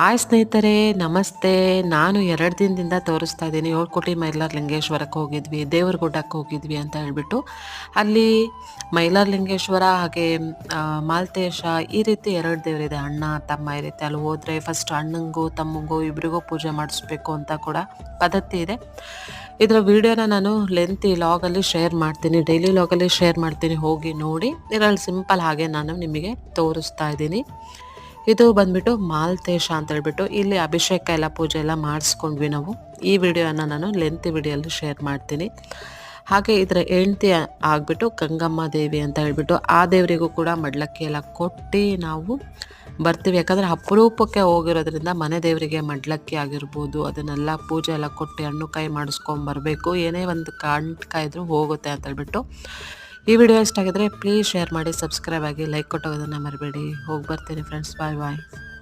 Hi ಸ್ನೇಹಿತರೆ, ನಮಸ್ತೆ. ನಾನು 2 ದಿನದಿಂದ ತೋರಿಸ್ತಾ ಇದ್ದೀನಿ. 7 ಕೋಟಿ ಮೈಲಾರಲಿಂಗೇಶ್ವರಕ್ಕೆ ಹೋಗಿದ್ವಿ, ದೇವರಗುಡ್ಡಕ್ಕೆ ಹೋಗಿದ್ವಿ ಅಂತ ಹೇಳ್ಬಿಟ್ಟು. ಅಲ್ಲಿ ಮೈಲಾರಲಿಂಗೇಶ್ವರ ಹಾಗೆ ಮಾಲ್ತೇಶ ಈ ರೀತಿ 2 ದೇವರಿದೆ, ಅಣ್ಣ ತಮ್ಮ ಈ ರೀತಿ. ಅಲ್ಲಿ ಹೋದರೆ ಫಸ್ಟ್ ಅಣ್ಣಂಗೂ ತಮ್ಮಂಗೂ ಇಬ್ಬರಿಗೂ ಪೂಜೆ ಮಾಡಿಸ್ಬೇಕು ಅಂತ ಕೂಡ ಪದ್ಧತಿ ಇದೆ. ಇದರ ವಿಡಿಯೋನ ನಾನು ಲೆಂತಿ ಲಾಗಲ್ಲಿ ಶೇರ್ ಮಾಡ್ತೀನಿ, ಡೈಲಿ ಲಾಗಲ್ಲಿ ಶೇರ್ ಮಾಡ್ತೀನಿ, ಹೋಗಿ ನೋಡಿ. ಇದರಲ್ಲಿ ಸಿಂಪಲ್ ಹಾಗೆ ನಾನು ನಿಮಗೆ ತೋರಿಸ್ತಾ ಇದ್ದೀನಿ. ಇದು ಬಂದ್ಬಿಟ್ಟು ಮಾಲ್ತೇಶ ಅಂತ ಹೇಳ್ಬಿಟ್ಟು ಇಲ್ಲಿ ಅಭಿಷೇಕ ಎಲ್ಲ ಪೂಜೆ ಎಲ್ಲ ಮಾಡಿಸ್ಕೊಂಡ್ವಿ ನಾವು. ಈ ವಿಡಿಯೋನ ನಾನು ಲೆಂತಿ ವಿಡಿಯೋಲ್ಲಿ ಶೇರ್ ಮಾಡ್ತೀನಿ. ಹಾಗೆ ಇದರ ಹೆಂಡ್ತಿ ಆಗಿಬಿಟ್ಟು ಗಂಗಮ್ಮ ದೇವಿ ಅಂತ ಹೇಳ್ಬಿಟ್ಟು ಆ ದೇವರಿಗೂ ಕೂಡ ಮಡ್ಲಕ್ಕಿ ಎಲ್ಲ ಕೊಟ್ಟು ನಾವು ಬರ್ತೀವಿ. ಯಾಕಂದರೆ ಅಪರೂಪಕ್ಕೆ ಹೋಗಿರೋದ್ರಿಂದ ಮನೆ ದೇವರಿಗೆ ಮಡ್ಲಕ್ಕಿ ಆಗಿರ್ಬೋದು ಅದನ್ನೆಲ್ಲ ಪೂಜೆ ಎಲ್ಲ ಕೊಟ್ಟು ಹಣ್ಣು ಕಾಯಿ ಮಾಡಿಸ್ಕೊಂಬರ್ಬೇಕು. ಏನೇ ಒಂದು ಕಾಯಿ ಇದ್ರೂ ಹೋಗುತ್ತೆ ಅಂತ ಹೇಳ್ಬಿಟ್ಟು. ಈ ವಿಡಿಯೋ ಇಷ್ಟ ಆಗಿದ್ರೆ ಪ್ಲೀಸ್ ಶೇರ್ ಮಾಡಿ, ಸಬ್ಸ್ಕ್ರೈಬ್ ಆಗಿ, ಲೈಕ್ ಕೊಟ್ಟೋಗೋದನ್ನು ಮರಿಬೇಡಿ. ಹೋಗಿ ಬರ್ತೀನಿ ಫ್ರೆಂಡ್ಸ್, ಬಾಯ್ ಬಾಯ್.